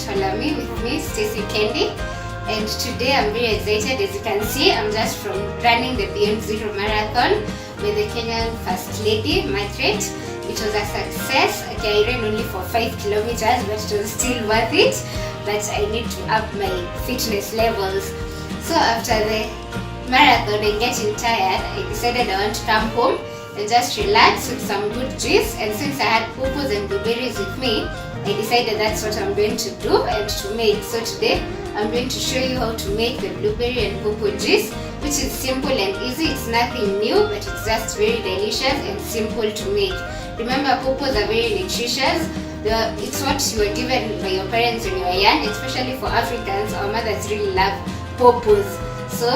Follow me with me, Stacy Candy. And today I'm very excited. As you can see, I'm just from running the Beyond Zero Marathon with the Kenyan First Lady, Margaret. It was a success. Okay, I ran only for 5 kilometers, but it was still worth it. But I need to up my fitness levels. So after the marathon and getting tired, I decided I want to come home and just relax with some good juice. And since I had pawpaws and blueberries with me, I decided that's what I'm going to do and to make. So today I'm going to show you how to make the blueberry and pawpaw juice, which is simple and easy. It's nothing new, but it's just very delicious and simple to make. Remember, pawpaws are very nutritious. It's what you were given by your parents when you were young, especially for Africans. Our mothers really love pawpaws. So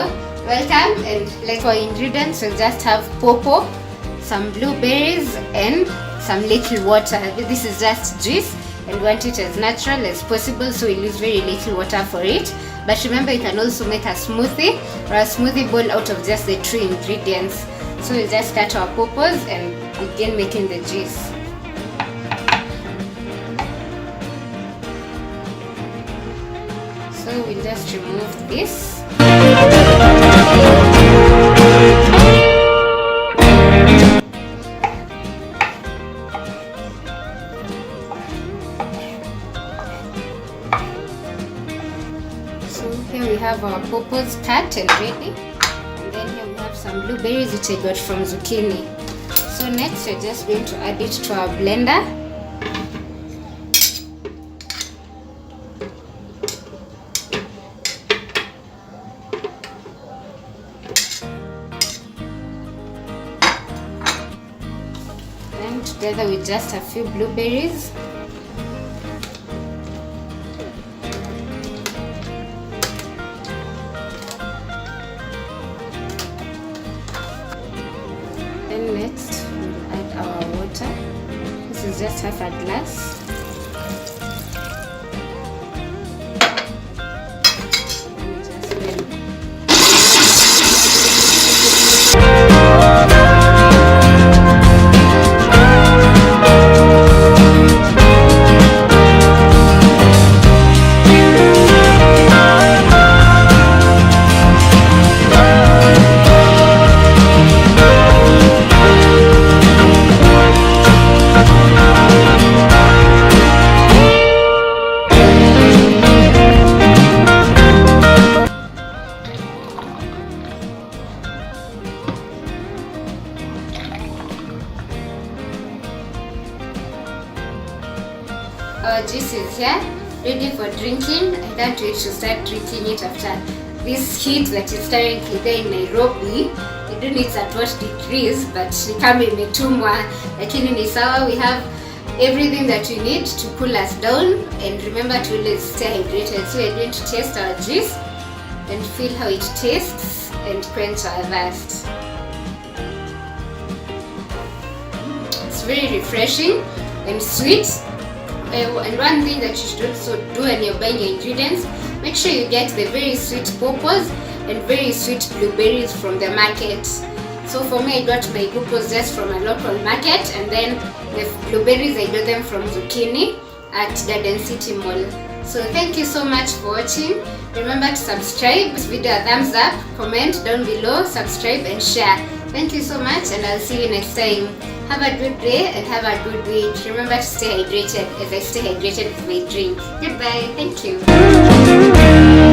welcome, and like our ingredients, we'll just have pawpaw, some blueberries, and some little water. This is just juice, and we want it as natural as possible, so we'll use very little water for it. But remember, you can also make a smoothie or a smoothie bowl out of just the 2 ingredients. So we'll just cut our pawpaws and begin making the juice. So we'll just remove this. So here we have our pawpaws cut and ready. And then here we have some blueberries which I got from zucchini. So next we're just going to add it to our blender. And together with just a few blueberries. Then next we'll add our water. This is just half a glass. And just blend. Our juice is here, ready for drinking. I can't wait to start drinking it after this heat that is currently there in Nairobi. I don't know it's at what degrees, but ni kama imetumwa, lakini ni sawa. We have everything that we need to cool us down, and remember to always stay hydrated. So we're going to taste our juice and feel how it tastes and quench our thirst. It's very refreshing and sweet. And one thing that you should also do when you're buying your ingredients, make sure you get the very sweet pawpaws and very sweet blueberries from the market. So for me, I got my pawpaws just from a local market, and then the blueberries I got them from zucchini at Garden City Mall. So thank you so much for watching. Remember to subscribe, this video a thumbs up, comment down below, subscribe and share. Thank you so much, and I'll see you next time. Have a good day and have a good week. Remember to stay hydrated as I stay hydrated with my drink. Goodbye. Thank you.